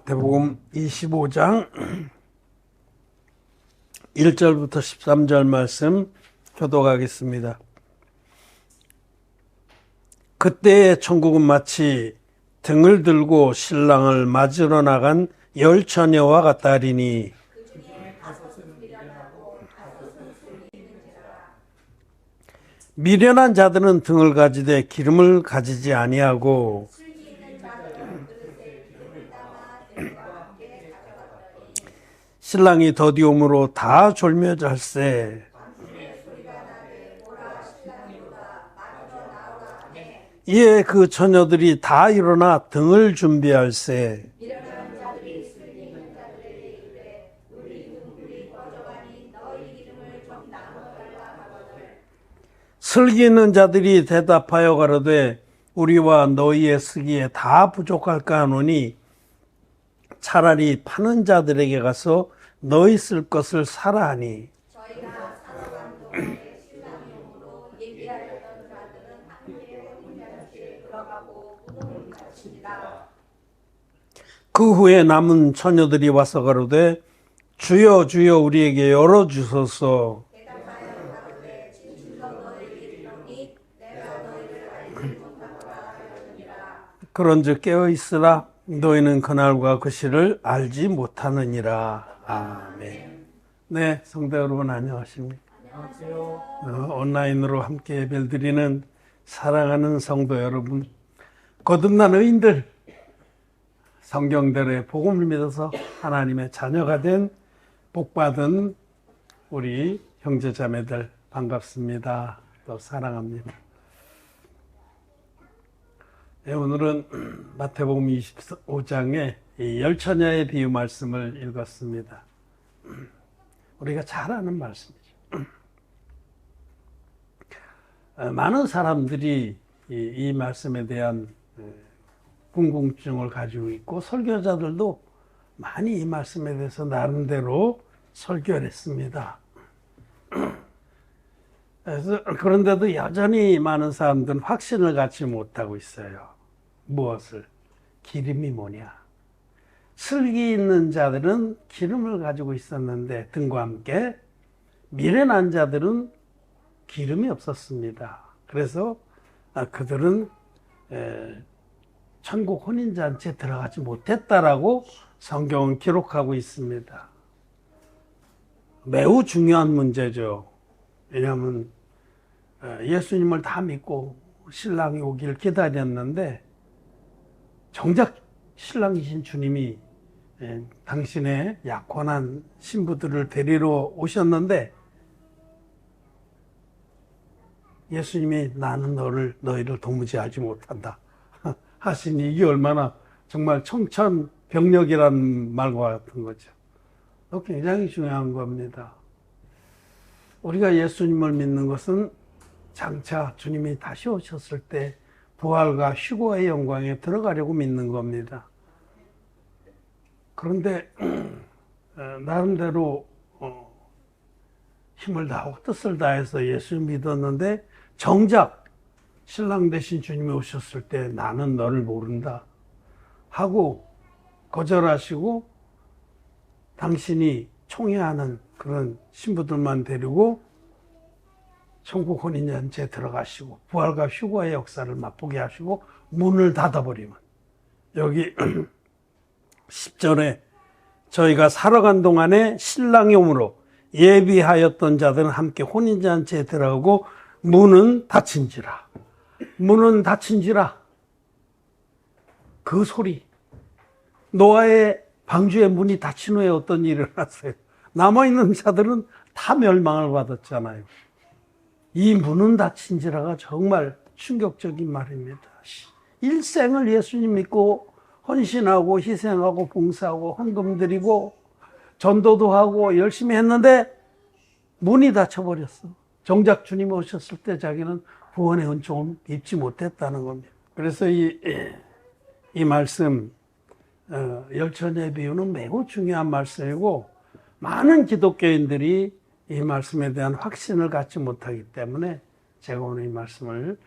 마태복음 25장 1절부터 13절 말씀 교독하겠습니다. 그때의 천국은 마치 등을 들고 신랑을 맞으러 나간 10처녀와 같다리니 미련한 자들은 등을 가지되 기름을 가지지 아니하고 신랑이 더디옴으로 다 졸며잘세 이에 그 처녀들이 다 일어나 등을 준비할세 슬기 있는 자들이 대답하여 가로되 우리와 너희의 쓰기에 다 부족할까 하노니 차라리 파는 자들에게 가서 너희 쓸 것을 사라 하니 저희가 사러간 동안에 신랑용으로 예비하였던 자들은 함께 혼인잔치에 들어가고 문을 닫히니라. 그 후에 남은 처녀들이 와서 가로되 주여 주여 우리에게 열어주소서. 대답하여 가로되 진실로 너희에게 이르노니 내가 너희를 알지 못하노라 하였느니라. 그런즉 깨어있으라 너희는 그날과 그 시를 알지 못하느니라. 아멘. 네, 성도 여러분 안녕하십니까? 안녕하세요. 온라인으로 함께 예배를 드리는 사랑하는 성도 여러분, 거듭난 의인들, 성경대로의 복음을 믿어서 하나님의 자녀가 된 복받은 우리 형제자매들 반갑습니다. 또 사랑합니다. 네, 오늘은 마태복음 25장의 열처녀의 비유 말씀을 읽었습니다. 우리가 잘 아는 말씀이죠. 많은 사람들이 이 말씀에 대한 궁금증을 가지고 있고 설교자들도 많이 이 말씀에 대해서 나름대로 설교를 했습니다. 그런데도 여전히 많은 사람들은 확신을 갖지 못하고 있어요. 무엇을? 기름이 뭐냐? 슬기 있는 자들은 기름을 가지고 있었는데 등과 함께 미련한 자들은 기름이 없었습니다. 그래서 그들은 천국 혼인잔치에 들어가지 못했다라고 성경은 기록하고 있습니다. 매우 중요한 문제죠. 왜냐하면 예수님을 다 믿고 신랑이 오길 기다렸는데 정작 신랑이신 주님이 당신의 약혼한 신부들을 데리러 오셨는데 예수님이 나는 너희를 도무지 알지 못한다 하시니 이게 얼마나 정말 청천벽력이라는 말과 같은 거죠. 굉장히 중요한 겁니다. 우리가 예수님을 믿는 것은 장차 주님이 다시 오셨을 때 부활과 휴거의 영광에 들어가려고 믿는 겁니다. 그런데 나름대로 힘을 다하고 뜻을 다해서 예수를 믿었는데 정작 신랑 되신 주님이 오셨을 때 나는 너를 모른다 하고 거절하시고 당신이 총애하는 그런 신부들만 데리고 천국 혼인잔치에 들어가시고 부활과 휴거의 역사를 맛보게 하시고 문을 닫아버리면 여기 10절에 저희가 살아간 동안에 신랑이 오므로 예비하였던 자들은 함께 혼인잔치에 들어가고 문은 닫힌지라. 문은 닫힌지라. 그 소리. 노아의 방주의 문이 닫힌 후에 어떤 일이 일어났어요? 남아있는 자들은 다 멸망을 받았잖아요. 이 문은 닫힌지라가 정말 충격적인 말입니다. 일생을 예수님 믿고 헌신하고 희생하고 봉사하고 헌금 드리고 전도도 하고 열심히 했는데 문이 닫혀버렸어. 정작 주님 오셨을 때 자기는 구원의 은총을 입지 못했다는 겁니다. 그래서 이 말씀 열처녀의 비유는 매우 중요한 말씀이고 많은 기독교인들이 이 말씀에 대한 확신을 갖지 못하기 때문에 제가 오늘 이 말씀을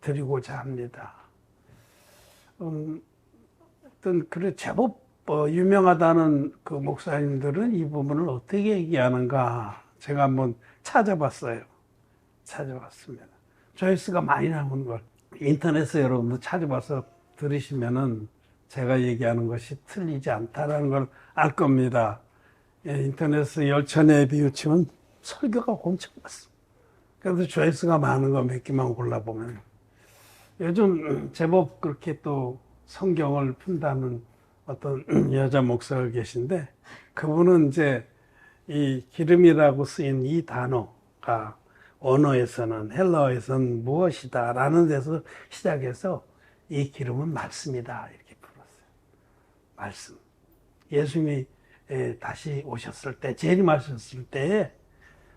드리고자 합니다. 어떤 그래 제법 유명하다는 그 목사님들은 이 부분을 어떻게 얘기하는가 제가 한번 찾아봤습니다. 조회수가 많이 나오는 걸 인터넷에 여러분들 찾아봐서 들으시면은 제가 얘기하는 것이 틀리지 않다라는 걸 알 겁니다. 예, 인터넷에 열천에 비우치면 설교가 엄청 많습니다. 그래서 조회수가 많은 거 몇 개만 골라보면 요즘 제법 그렇게 또 성경을 푼다는 어떤 여자 목사가 계신데 그분은 이제 이 기름이라고 쓰인 이 단어가 언어에서는 헬라어에서는 무엇이다 라는 데서 시작해서 이 기름은 말씀이다 이렇게 풀었어요. 말씀. 예수님이 다시 오셨을 때 재림하셨을 때에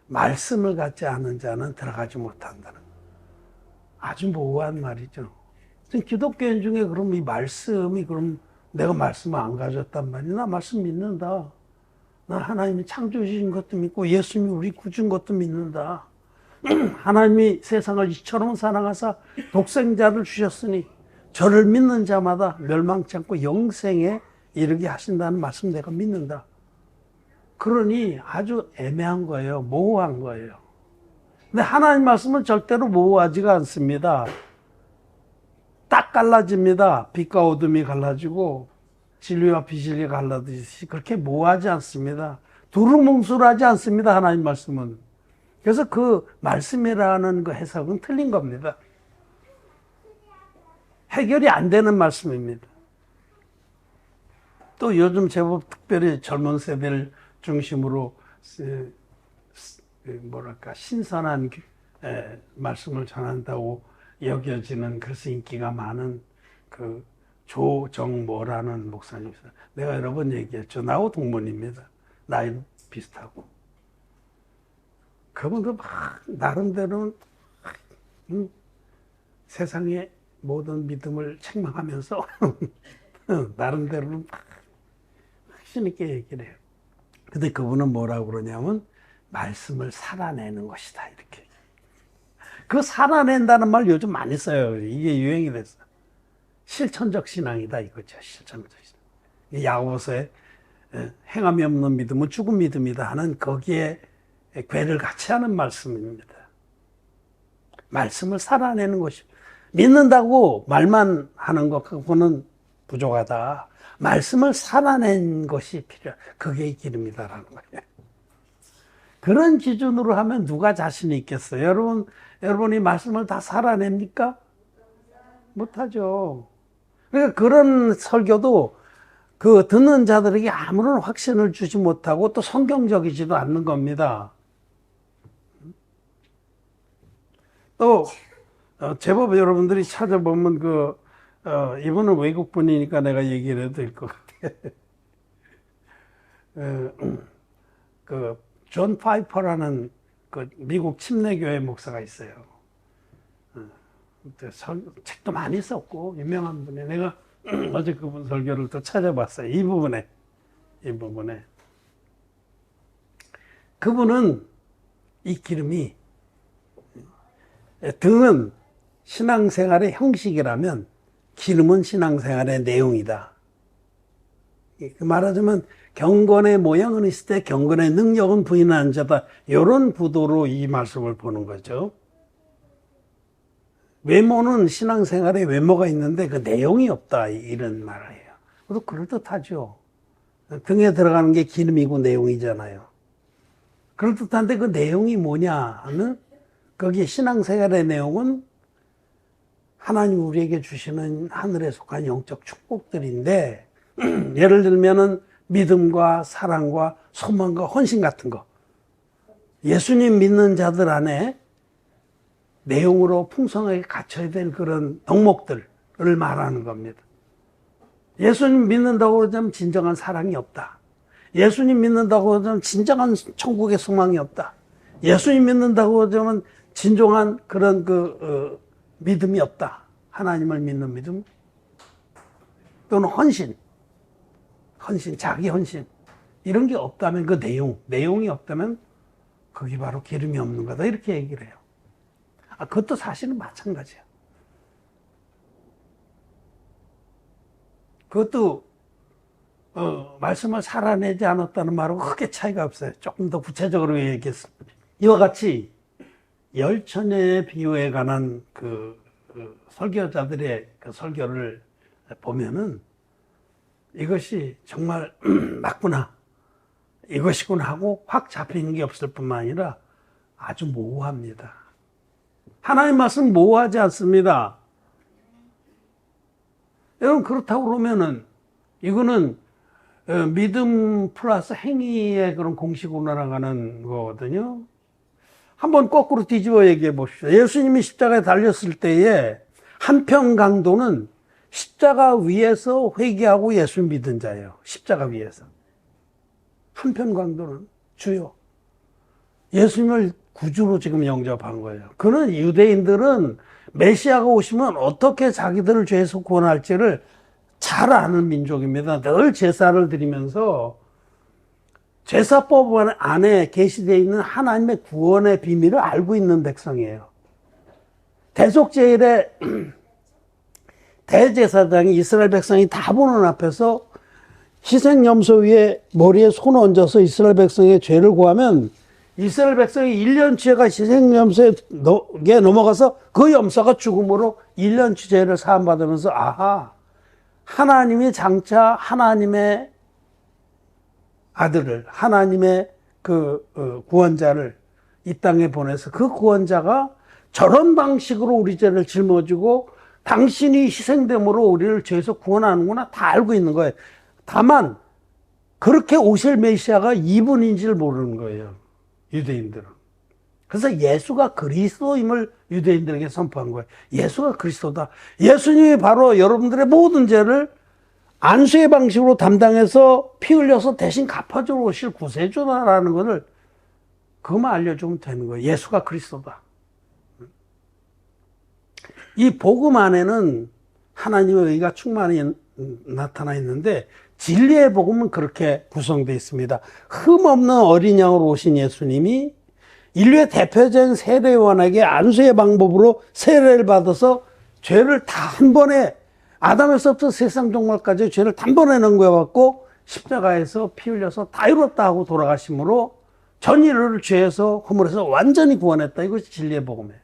말씀을 갖지 않은 자는 들어가지 못한다는 아주 모호한 말이죠. 기독교인 중에 그럼 이 말씀이 그럼 내가 말씀을 안 가졌단 말이야. 나 말씀 믿는다. 나 하나님이 창조주신 것도 믿고 예수님이 우리 구준 것도 믿는다. 하나님이 세상을 이처럼 사랑하사 독생자를 주셨으니 저를 믿는 자마다 멸망치 않고 영생에 이르게 하신다는 말씀 내가 믿는다. 그러니 아주 애매한 거예요. 모호한 거예요. 근데 하나님 말씀은 절대로 모호하지가 않습니다. 딱 갈라집니다. 빛과 어둠이 갈라지고 진리와 비진리 갈라지듯이 그렇게 모호하지 않습니다. 두루뭉술하지 않습니다. 하나님 말씀은. 그래서 그 말씀이라는 그 해석은 틀린 겁니다. 해결이 안 되는 말씀입니다. 또 요즘 제법 특별히 젊은 세대를 중심으로 뭐랄까 신선한 말씀을 전한다고 여겨지는 그래서 인기가 많은 그 조정모라는 목사님 있어요. 내가 여러 번 얘기했죠. 나하고 동문입니다. 나이는 비슷하고. 그분도 막 나름대로 세상의 모든 믿음을 책망하면서 나름대로는 확신 있게 얘기를 해요. 근데 그분은 뭐라고 그러냐면 말씀을 살아내는 것이다 이렇게. 그 살아낸다는 말 요즘 많이 써요. 이게 유행이 됐어요. 실천적 신앙이다 이거죠. 실천적 신앙. 야고보서에 행함이 없는 믿음은 죽은 믿음이다 하는 거기에 괴를 같이 하는 말씀입니다. 말씀을 살아내는 것이 믿는다고 말만 하는 것 그거는 부족하다. 말씀을 살아낸 것이 필요하다. 그게 기름이다라는 거예요. 그런 기준으로 하면 누가 자신이 있겠어요? 여러분이 말씀을 다 살아냅니까? 못하죠. 그러니까 그런 설교도 그 듣는 자들에게 아무런 확신을 주지 못하고 또 성경적이지도 않는 겁니다. 또 제법 여러분들이 찾아보면 이분은 외국분이니까 내가 얘기를 해도 될 것 같아요. 존 파이퍼라는 그 미국 침례교회 목사가 있어요. 책도 많이 썼고 유명한 분이 내가 어제 그분 설교를 또 찾아봤어요. 이 부분에 그분은 이 기름이 등은 신앙생활의 형식이라면 기름은 신앙생활의 내용이다. 말하자면 경건의 모양은 있을 때 경건의 능력은 부인하는 자다. 이런 구도로 이 말씀을 보는 거죠. 외모는 신앙생활에 외모가 있는데 그 내용이 없다 이런 말이에요. 그것도 그럴듯하죠. 등에 들어가는 게 기름이고 내용이잖아요. 그럴듯한데 그 내용이 뭐냐 하면 거기 신앙생활의 내용은 하나님 우리에게 주시는 하늘에 속한 영적 축복들인데 예를 들면은 믿음과 사랑과 소망과 헌신 같은 거 예수님 믿는 자들 안에 내용으로 풍성하게 갖춰야 될 그런 덕목들을 말하는 겁니다. 예수님 믿는다고 그러자면 진정한 사랑이 없다. 예수님 믿는다고 그러자면 진정한 천국의 소망이 없다. 예수님 믿는다고 그러자면 진정한 그런 믿음이 없다. 하나님을 믿는 믿음 또는 헌신, 자기 헌신 이런 게 없다면 그 내용이 없다면 그게 바로 기름이 없는 거다 이렇게 얘기를 해요. 그것도 사실은 마찬가지야. 그것도 말씀을 살아내지 않았다는 말하고 크게 차이가 없어요. 조금 더 구체적으로 얘기했습니다. 이와 같이 열처녀의 비유에 관한 그 설교자들의 그 설교를 보면은 이것이 정말 맞구나, 이것이구나 하고 확 잡히는 게 없을 뿐만 아니라 아주 모호합니다. 하나님 말씀 모호하지 않습니다. 여러분, 그렇다고 그러면은 이거는 믿음 플러스 행위의 그런 공식으로 나가는 거거든요. 한번 거꾸로 뒤집어 얘기해 보십시오. 예수님이 십자가에 달렸을 때에 한편 강도는 십자가 위에서 회개하고 예수 믿은 자예요. 십자가 위에서. 한편 강도는 주요, 예수님을 구주로 지금 영접한 거예요. 그는 유대인들은 메시아가 오시면 어떻게 자기들을 죄에서 구원할지를 잘 아는 민족입니다. 늘 제사를 드리면서 제사법 안에 계시되어 있는 하나님의 구원의 비밀을 알고 있는 백성이에요. 대속제일에 대제사장이 이스라엘 백성이 다 보는 앞에서 희생염소 위에 머리에 손 얹어서 이스라엘 백성의 죄를 구하면 이스라엘 백성이 1년치가 희생염소에 넘어가서 그 염소가 죽음으로 1년치 죄를 사함받으면서 아하, 하나님이 장차 하나님의 아들을, 하나님의 그 구원자를 이 땅에 보내서 그 구원자가 저런 방식으로 우리 죄를 짊어지고 당신이 희생됨으로 우리를 죄에서 구원하는구나 다 알고 있는 거예요. 다만 그렇게 오실 메시아가 이분인지를 모르는 거예요, 유대인들은. 그래서 예수가 그리스도임을 유대인들에게 선포한 거예요. 예수가 그리스도다. 예수님이 바로 여러분들의 모든 죄를 안수의 방식으로 담당해서 피 흘려서 대신 갚아주러 오실 구세주다라는 것을 그것만 알려주면 되는 거예요. 예수가 그리스도다. 이 복음 안에는 하나님의 의가 충만히 나타나 있는데 진리의 복음은 그렇게 구성되어 있습니다. 흠없는 어린 양으로 오신 예수님이 인류의 대표적인 세례요한에게 안수의 방법으로 세례를 받아서 죄를 다 한 번에, 아담에서부터 세상 종말까지 죄를 단번에 넘겨갖고 십자가에서 피 흘려서 다 이뤘다 하고 돌아가심으로 전 인류를 죄에서 허물에서 완전히 구원했다. 이것이 진리의 복음이에요.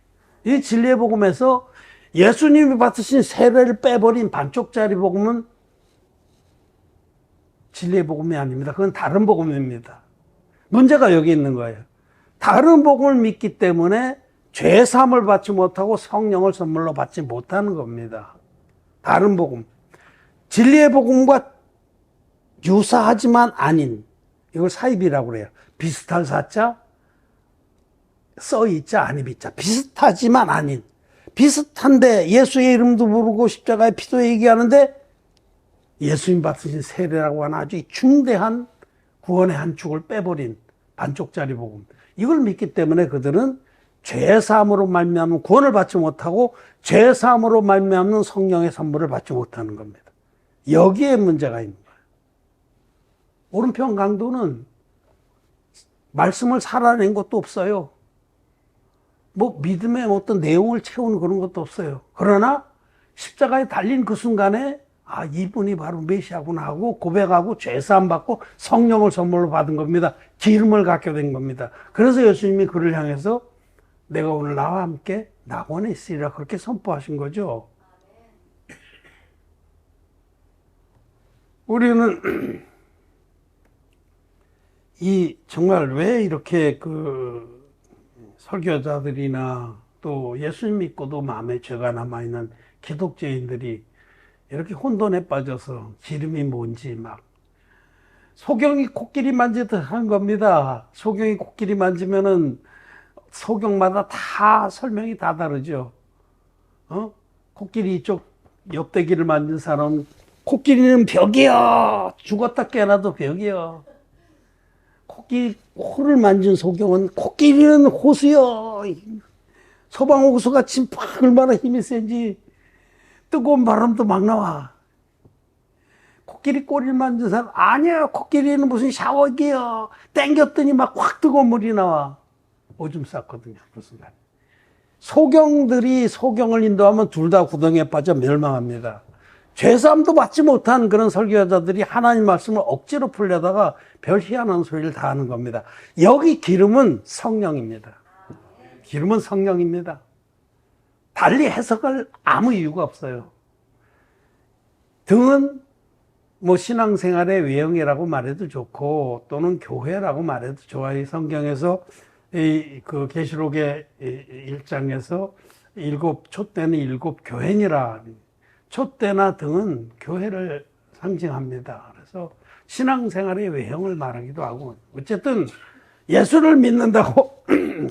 이 진리의 복음에서 예수님이 받으신 세례를 빼버린 반쪽짜리 복음은 진리의 복음이 아닙니다. 그건 다른 복음입니다. 문제가 여기 있는 거예요. 다른 복음을 믿기 때문에 죄 사함을 받지 못하고 성령을 선물로 받지 못하는 겁니다. 다른 복음. 진리의 복음과 유사하지만 아닌, 이걸 사입이라고 그래요. 비슷할 사자, 써있자, 아니비자. 비슷하지만 아닌. 비슷한데 예수의 이름도 부르고 십자가의 피도 얘기하는데 예수님 받으신 세례라고 하는 아주 중대한 구원의 한 축을 빼버린 반쪽짜리 복음. 이걸 믿기 때문에 그들은 죄사함으로 말미암은 구원을 받지 못하고 죄사함으로 말미암는 성령의 선물을 받지 못하는 겁니다. 여기에 문제가 있는 거예요. 오른편 강도는 말씀을 살아낸 것도 없어요. 뭐 믿음의 어떤 내용을 채우는 그런 것도 없어요. 그러나 십자가에 달린 그 순간에 아, 이분이 바로 메시아구나 하고 고백하고 죄사함 받고 성령을 선물로 받은 겁니다. 기름을 갖게 된 겁니다. 그래서 예수님이 그를 향해서 내가 오늘 나와 함께 낙원에 있으리라 그렇게 선포하신 거죠. 우리는 정말 왜 이렇게 그 설교자들이나 또 예수님 믿고도 마음에 죄가 남아있는 기독교인들이 이렇게 혼돈에 빠져서 기름이 뭔지 막 소경이 코끼리 만지듯 하는 겁니다. 소경이 코끼리 만지면은 소경마다 다 설명이 다 다르죠. 코끼리 이쪽 옆대기를 만진 사람은 코끼리는 벽이야. 죽었다 깨어나도 벽이야. 코끼리 코를 만진 소경은 코끼리는 호수요. 소방호수같이 막 얼마나 힘이 센지 뜨거운 바람도 막 나와. 코끼리 꼬리를 만진 사람 아니야. 코끼리는 무슨 샤워기야. 땡겼더니 막 확 뜨거운 물이 나와. 오줌 쌌거든요. 그 순간. 소경들이 소경을 인도하면 둘 다 구덩이에 빠져 멸망합니다. 죄사함도 받지 못한 그런 설교자들이 하나님 말씀을 억지로 풀려다가 별 희한한 소리를 다 하는 겁니다. 여기 기름은 성령입니다. 기름은 성령입니다. 달리 해석할 아무 이유가 없어요. 등은 뭐 신앙생활의 외형이라고 말해도 좋고 또는 교회라고 말해도 좋아요. 성경에서 그 계시록의 1장에서 촛대는 7 교회니라. 촛대나 등은 교회를 상징합니다. 그래서 신앙생활의 외형을 말하기도 하고 어쨌든 예수를 믿는다고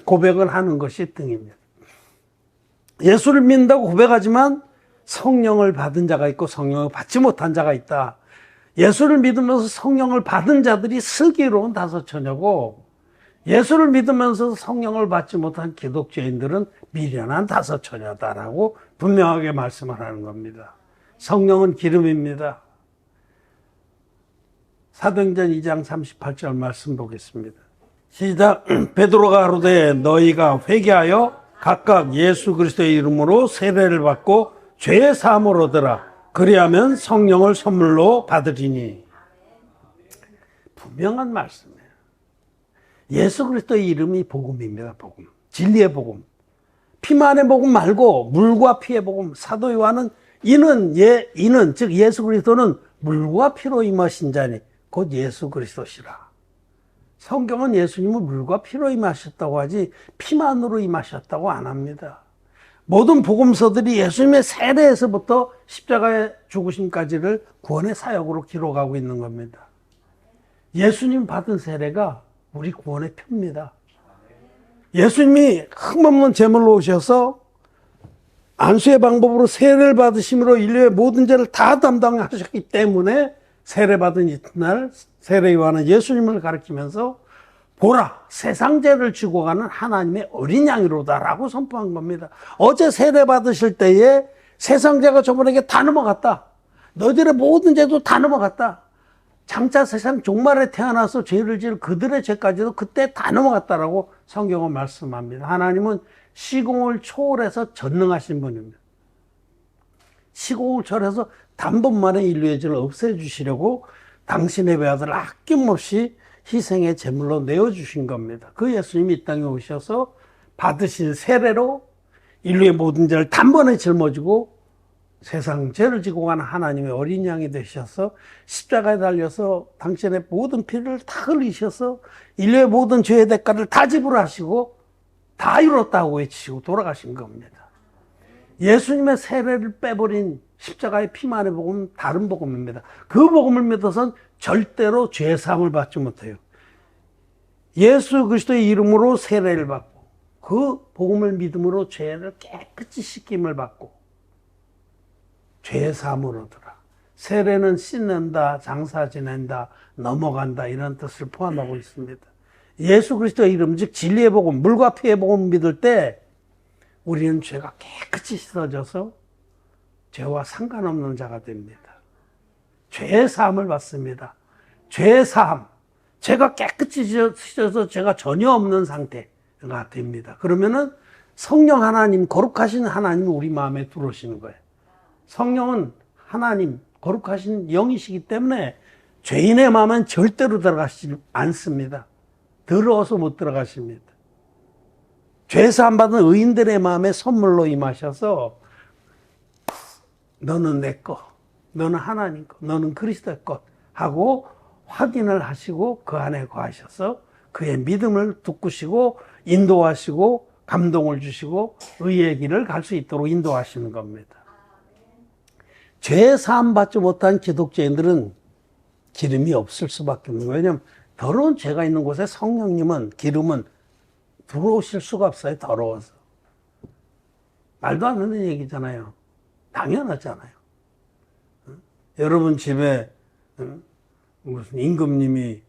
고백을 하는 것이 등입니다. 예수를 믿는다고 고백하지만 성령을 받은 자가 있고 성령을 받지 못한 자가 있다. 예수를 믿으면서 성령을 받은 자들이 슬기로운 5처녀고 예수를 믿으면서 성령을 받지 못한 기독교인들은 미련한 5처녀다라고 분명하게 말씀을 하는 겁니다. 성령은 기름입니다. 사도행전 2장 38절 말씀 보겠습니다. 시작. 베드로가 가로되 너희가 회개하여 각각 예수 그리스도의 이름으로 세례를 받고 죄의 사함을 얻으라. 그리하면 성령을 선물로 받으리니. 분명한 말씀이에요. 예수 그리스도의 이름이 복음입니다. 복음. 진리의 복음. 피만의 복음 말고 물과 피의 복음. 사도 요한은 이는 즉 예수 그리스도는 물과 피로 임하신 자니 곧 예수 그리스도시라. 성경은 예수님은 물과 피로 임하셨다고 하지 피만으로 임하셨다고 안 합니다. 모든 복음서들이 예수님의 세례에서부터 십자가의 죽으심까지를 구원의 사역으로 기록하고 있는 겁니다. 예수님 받은 세례가 우리 구원의 표입니다. 예수님이 흠없는 제물로 오셔서 안수의 방법으로 세례를 받으심으로 인류의 모든 죄를 다 담당하셨기 때문에 세례받은 이튿날 세례 요한은 예수님을 가리키면서 보라, 세상 죄를 지고 가는 하나님의 어린 양이로다라고 선포한 겁니다. 어제 세례 받으실 때에 세상 죄가 저분에게 다 넘어갔다. 너희들의 모든 죄도 다 넘어갔다. 장차 세상 종말에 태어나서 죄를 지을 그들의 죄까지도 그때 다 넘어갔다라고 성경은 말씀합니다. 하나님은 시공을 초월해서 전능하신 분입니다. 시공을 초월해서 단번만에 인류의 죄를 없애주시려고 당신의 배아들을 아낌없이 희생의 제물로 내어주신 겁니다. 그 예수님이 이 땅에 오셔서 받으신 세례로 인류의 모든 죄를 단번에 짊어지고 세상 죄를 지고 가는 하나님의 어린 양이 되셔서 십자가에 달려서 당신의 모든 피를 다 흘리셔서 인류의 모든 죄의 대가를 다 지불하시고 다 이뤘다고 외치시고 돌아가신 겁니다. 예수님의 세례를 빼버린 십자가의 피만의 복음은 다른 복음입니다. 그 복음을 믿어서는 절대로 죄사함을 받지 못해요. 예수 그리스도의 이름으로 세례를 받고 그 복음을 믿음으로 죄를 깨끗이 씻김을 받고 죄사함을 얻으라. 세례는 씻는다, 장사 지낸다, 넘어간다 이런 뜻을 포함하고 있습니다. 예수 그리스도의 이름 즉 진리의 복음, 물과 피의 복음을 믿을 때 우리는 죄가 깨끗이 씻어져서 죄와 상관없는 자가 됩니다. 죄의 사함을 받습니다. 죄의 사함, 죄가 깨끗이 씻어서 죄가 전혀 없는 상태가 됩니다. 그러면은 성령 하나님, 거룩하신 하나님이 우리 마음에 들어오시는 거예요. 성령은 하나님, 거룩하신 영이시기 때문에 죄인의 마음은 절대로 들어가시지 않습니다. 더러워서 못 들어가십니다. 죄사함 받은 의인들의 마음에 선물로 임하셔서 너는 내 것, 너는 하나님 것, 너는 그리스도의 것 하고 확인을 하시고 그 안에 거하셔서 그의 믿음을 돋구시고 인도하시고 감동을 주시고 의의 길을 갈 수 있도록 인도하시는 겁니다. 죄 사함 받지 못한 기독교인들은 기름이 없을 수밖에 없는 거예요. 왜냐하면 더러운 죄가 있는 곳에 성령님은 기름은 들어오실 수가 없어요. 더러워서. 말도 안 되는 얘기잖아요. 당연하잖아요. 여러분 집에 무슨 임금님이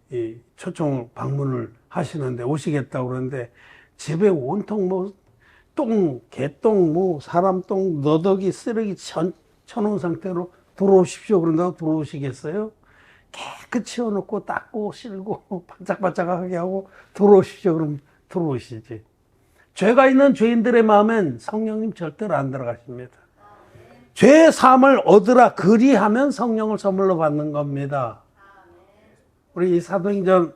초청 방문을 하시는데 오시겠다고 그러는데 집에 온통 뭐 똥, 개똥, 뭐 사람 똥, 너덕이 쓰레기 쳐놓은 상태로 들어오십시오. 그런다고 들어오시겠어요? 깨끗이 치워놓고 닦고 실고 반짝반짝하게 하고 들어오십시오. 그럼 들어오시지. 죄가 있는 죄인들의 마음엔 성령님 절대로 안 들어가십니다. 죄 사함을 얻으라 그리하면 성령을 선물로 받는 겁니다. 우리 이 사도행전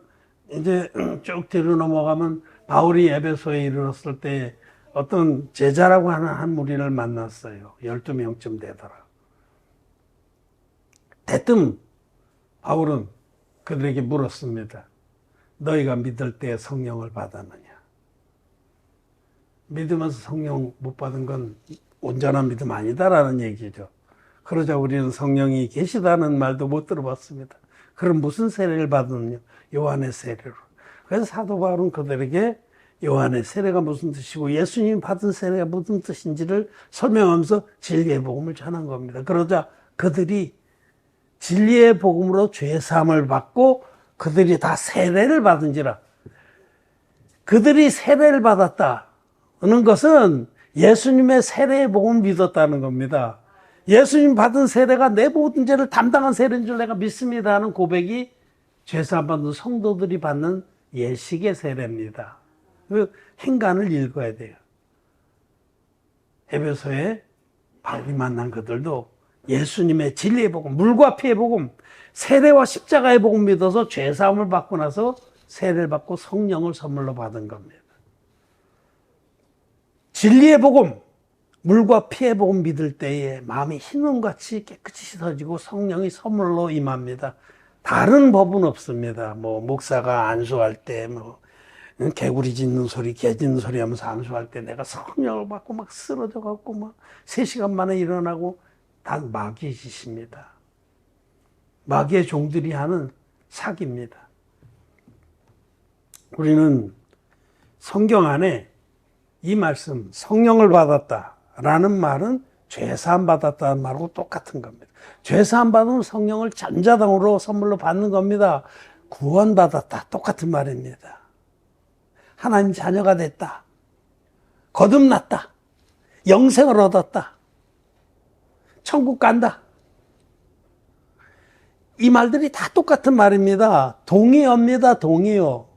이제 쭉 뒤로 넘어가면 바울이 에베소에 이르렀을 때 어떤 제자라고 하는 한 무리를 만났어요. 12명쯤 되더라. 대뜸 바울은 그들에게 물었습니다. 너희가 믿을 때 성령을 받았느냐? 믿으면서 성령 못 받은 건 온전한 믿음 아니다라는 얘기죠. 그러자 우리는 성령이 계시다는 말도 못 들어봤습니다. 그럼 무슨 세례를 받았느냐? 요한의 세례로. 그래서 사도 바울은 그들에게 요한의 세례가 무슨 뜻이고 예수님이 받은 세례가 무슨 뜻인지를 설명하면서 진리의 복음을 전한 겁니다. 그러자 그들이 진리의 복음으로 죄 사함을 받고 그들이 다 세례를 받은지라. 그들이 세례를 받았다는 것은 예수님의 세례의 복음을 믿었다는 겁니다. 예수님 받은 세례가 내 모든 죄를 담당한 세례인 줄 내가 믿습니다 하는 고백이 죄사함 받는 성도들이 받는 예식의 세례입니다. 그 행간을 읽어야 돼요. 에베소에 바울이 만난 그들도 예수님의 진리의 복음, 물과 피의 복음, 세례와 십자가의 복음 믿어서 죄사함을 받고 나서 세례를 받고 성령을 선물로 받은 겁니다. 진리의 복음, 물과 피의 복음 믿을 때에 마음이 흰눈같이 깨끗이 씻어지고 성령이 선물로 임합니다. 다른 법은 없습니다. 뭐 목사가 안수할 때 개구리 짖는 소리, 개 짖는 소리 하면서 안수할 때 내가 성령을 받고 막 쓰러져 갖고 막 3시간 만에 일어나고 다 마귀의 짓입니다. 마귀의 종들이 하는 사기입니다. 우리는 성경 안에 이 말씀, 성령을 받았다라는 말은 죄사함 받았다는 말하고 똑같은 겁니다. 죄사함 받으면 성령을 전자당으로 선물로 받는 겁니다. 구원받았다, 똑같은 말입니다. 하나님 자녀가 됐다, 거듭났다, 영생을 얻었다, 천국 간다. 이 말들이 다 똑같은 말입니다. 동의어입니다. 동의어.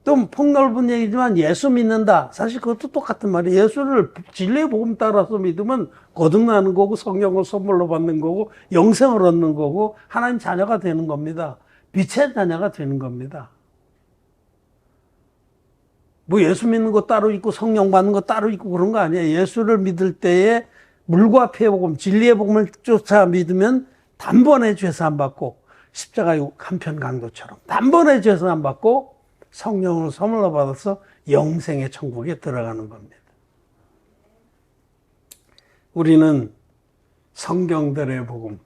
좀 폭넓은 얘기지만 예수 믿는다. 사실 그것도 똑같은 말이에요. 예수를 진리의 복음 따라서 믿으면 거듭나는 거고 성령을 선물로 받는 거고 영생을 얻는 거고 하나님 자녀가 되는 겁니다. 빛의 자녀가 되는 겁니다. 뭐 예수 믿는 거 따로 있고 성령 받는 거 따로 있고 그런 거 아니에요. 예수를 믿을 때에 물과 피의 복음, 진리의 복음을 쫓아 믿으면 단번에 죄사함 받고 십자가의 한편 강도처럼 단번에 죄사함 받고 성령을 선물로 받아서 영생의 천국에 들어가는 겁니다. 우리는 성경들의 복음,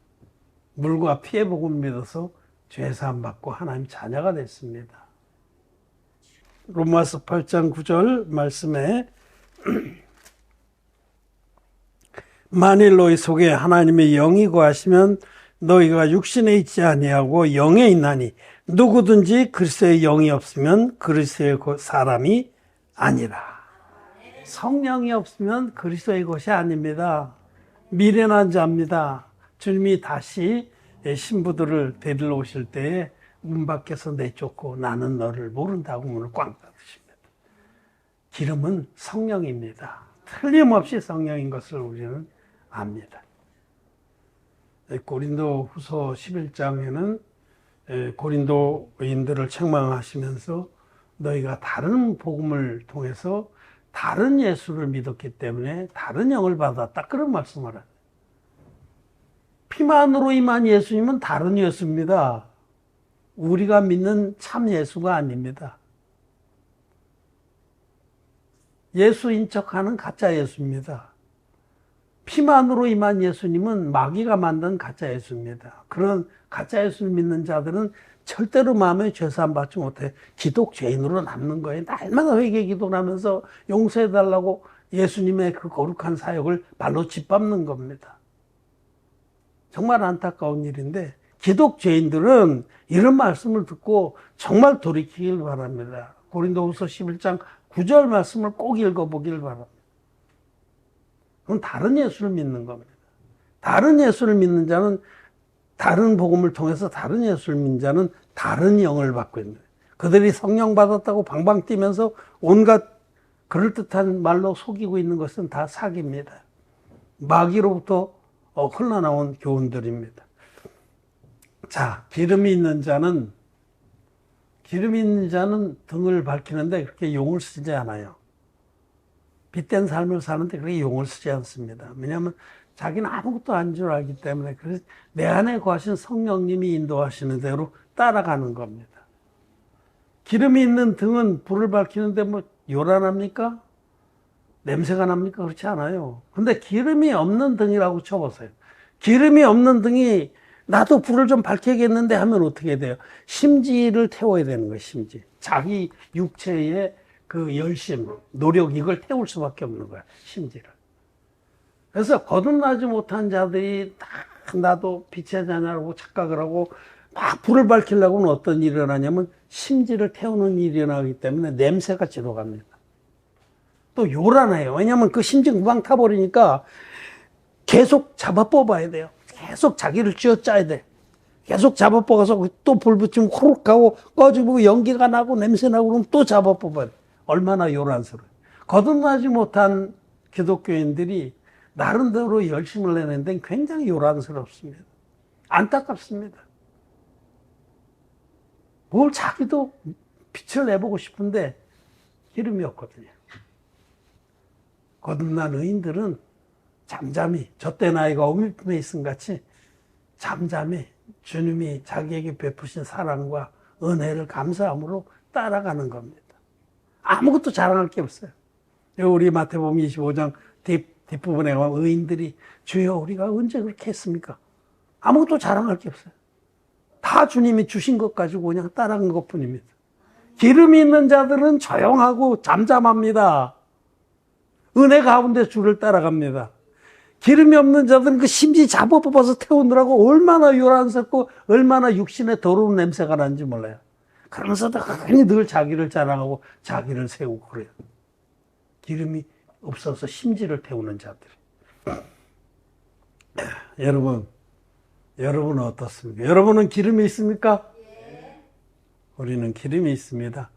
물과 피의 복음 믿어서 죄사함 받고 하나님 자녀가 됐습니다. 로마서 8장 9절 말씀에 만일 너희 속에 하나님의 영이 거하시면 너희가 육신에 있지 아니하고 영에 있나니 누구든지 그리스도의 영이 없으면 그리스도의 사람이 아니라. 성령이 없으면 그리스도의 것이 아닙니다. 미련한 자입니다. 주님이 다시 신부들을 데리러 오실 때에 문 밖에서 내쫓고 나는 너를 모른다고 문을 꽝 닫으십니다. 기름은 성령입니다. 틀림없이 성령인 것을 우리는 압니다. 고린도 후서 11장에는 고린도인들을 책망하시면서 너희가 다른 복음을 통해서 다른 예수를 믿었기 때문에 다른 영을 받았다. 그런 말씀을 해요. 피만으로 임한 예수님은 다른 예수입니다. 우리가 믿는 참 예수가 아닙니다. 예수인 척하는 가짜 예수입니다. 피만으로 임한 예수님은 마귀가 만든 가짜 예수입니다. 그런 가짜 예수를 믿는 자들은 절대로 마음에 죄사함 받지 못해 기독죄인으로 남는 거예요. 날마다 회개 기도를 하면서 용서해달라고 예수님의 그 거룩한 사역을 발로 짓밟는 겁니다. 정말 안타까운 일인데 기독죄인들은 이런 말씀을 듣고 정말 돌이키길 바랍니다. 고린도후서 11장 9절 말씀을 꼭 읽어보길 바랍니다. 그건 다른 예수를 믿는 겁니다. 다른 예수를 믿는 자는 다른 복음을 통해서 다른 예수를 믿는 자는 다른 영을 받고 있는 거예요. 그들이 성령 받았다고 방방 뛰면서 온갖 그럴듯한 말로 속이고 있는 것은 다 사기입니다. 마귀로부터 흘러나온 교훈들입니다. 자, 기름이 있는 자는 등을 밝히는데 그렇게 용을 쓰지 않아요. 빛된 삶을 사는데 그렇게 용을 쓰지 않습니다. 왜냐하면 자기는 아무것도 아닌 줄 알기 때문에 그래서 내 안에 거하신 성령님이 인도하시는 대로 따라가는 겁니다. 기름이 있는 등은 불을 밝히는데 뭐 요란합니까? 냄새가 납니까? 그렇지 않아요. 근데 기름이 없는 등이라고 쳐보세요. 기름이 없는 등이 나도 불을 좀 밝혀야겠는데 하면 어떻게 돼요? 심지를 태워야 되는 거예요, 심지. 자기 육체의 그 열심, 노력, 이걸 태울 수밖에 없는 거야, 심지를. 그래서 거듭나지 못한 자들이 다 나도 빛의 자녀라고 착각을 하고 막 불을 밝히려고는 어떤 일이 일어나냐면 심지를 태우는 일이 일어나기 때문에 냄새가 지러갑니다. 또 요란해요. 왜냐하면 그 심지 금방 타버리니까 계속 잡아 뽑아야 돼요. 계속 자기를 쥐어짜야 돼. 계속 잡아 뽑아서 또 불 붙이면 호룩 하고 꺼지고 연기가 나고 냄새 나고 그러면 또 잡아 뽑아야 돼. 얼마나 요란스러워요. 거듭나지 못한 기독교인들이 나름대로 열심을 내는데 굉장히 요란스럽습니다. 안타깝습니다. 뭘 자기도 빛을 내보고 싶은데 기름이 없거든요. 거듭난 의인들은 잠잠히 젖대 나이가 오미품에 있음 같이 잠잠히 주님이 자기에게 베푸신 사랑과 은혜를 감사함으로 따라가는 겁니다. 아무것도 자랑할 게 없어요. 우리 마태복음 25장 뒷부분에 가면 의인들이 주여 우리가 언제 그렇게 했습니까? 아무것도 자랑할 게 없어요. 다 주님이 주신 것 가지고 그냥 따라간 것 뿐입니다. 기름이 있는 자들은 조용하고 잠잠합니다. 은혜 가운데 주를 따라갑니다. 기름이 없는 자들은 그 심지 잡아 뽑아서 태우느라고 얼마나 요란스럽고 얼마나 육신에 더러운 냄새가 나는지 몰라요. 그러면서도 괜히 늘 자기를 자랑하고 자기를 세우고 그래요. 기름이 없어서 심지를 태우는 자들. 여러분은 어떻습니까? 여러분은 기름이 있습니까? 우리는 기름이 있습니다.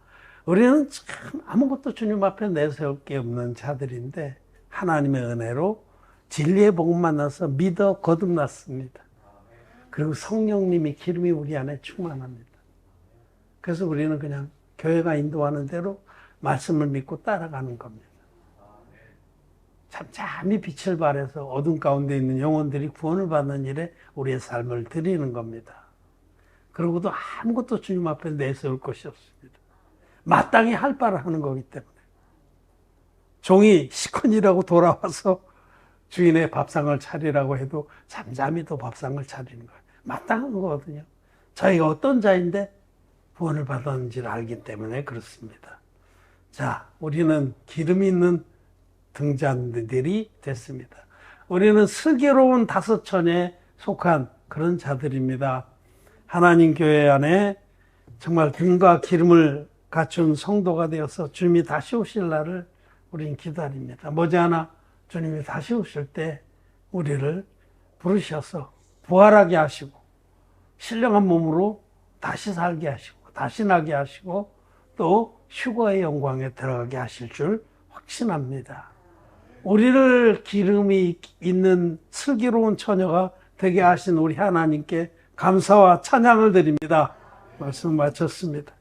우리는 참 아무것도 주님 앞에 내세울 게 없는 자들인데 하나님의 은혜로 진리의 복음 만나서 믿어 거듭났습니다. 그리고 성령님이 기름이 우리 안에 충만합니다. 그래서 우리는 그냥 교회가 인도하는 대로 말씀을 믿고 따라가는 겁니다. 잠잠히 빛을 발해서 어둠 가운데 있는 영혼들이 구원을 받는 일에 우리의 삶을 드리는 겁니다. 그러고도 아무것도 주님 앞에 내세울 것이 없습니다. 마땅히 할 바를 하는 거기 때문에. 종이 시컨이라고 돌아와서 주인의 밥상을 차리라고 해도 잠잠히 또 밥상을 차리는 거예요. 마땅한 거거든요. 저희가 어떤 자인데 구원을 받았는지를 알기 때문에 그렇습니다. 자, 우리는 기름이 있는 등잔들이 됐습니다. 우리는 슬기로운 다섯천에 속한 그런 자들입니다. 하나님 교회 안에 정말 등과 기름을 갖춘 성도가 되어서 주님이 다시 오실 날을 우리는 기다립니다. 머지않아 주님이 다시 오실 때 우리를 부르셔서 부활하게 하시고 신령한 몸으로 다시 살게 하시고 다시 나게 하시고 또 휴거의 영광에 들어가게 하실 줄 확신합니다. 우리를 기름이 있는 슬기로운 처녀가 되게 하신 우리 하나님께 감사와 찬양을 드립니다. 말씀 마쳤습니다.